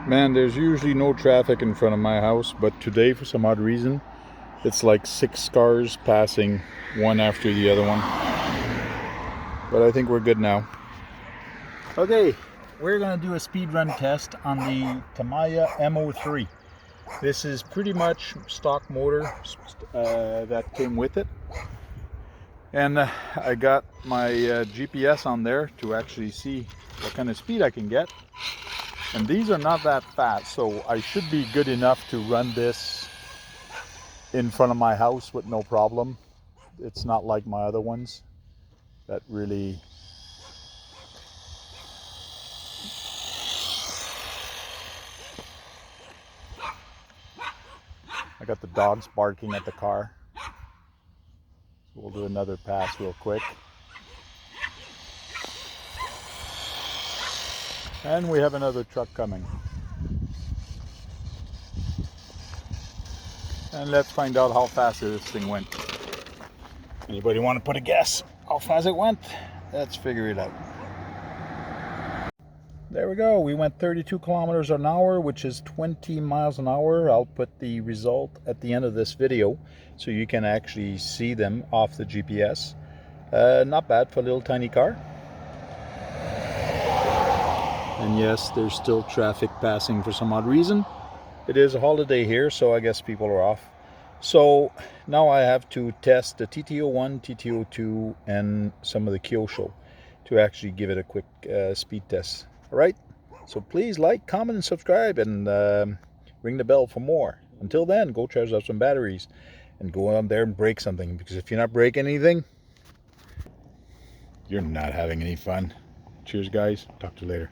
Man, there's usually no traffic in front of my house, but today for some odd reason it's like 6 cars passing one after the other one. But I think we're good now. Okay, we're gonna do a speed run test on the Tamiya M03. This is pretty much stock motor that came with it. And I got my GPS on there to actually see what kind of speed I can get. And these are not that fast, so I should be good enough to run this in front of my house with no problem. It's not like my other ones that really... I got the dogs barking at the car. So we'll do another pass real quick. And we have another truck coming. And let's find out how fast this thing went. Anybody want to put a guess how fast it went? Let's figure it out. There we go. We went 32 kilometers an hour, which is 20 miles an hour. I'll put the result at the end of this video so you can actually see them off the GPS. Not bad for a little tiny car. And yes, there's still traffic passing for some odd reason. It is a holiday here, so I guess people are off. So now I have to test the TT01, TT02, and some of the Kyosho to actually give it a quick speed test. All right, so please like, comment, and subscribe, and ring the bell for more. Until then, go charge up some batteries and go out there and break something, because if you're not breaking anything, you're not having any fun. Cheers, guys. Talk to you later.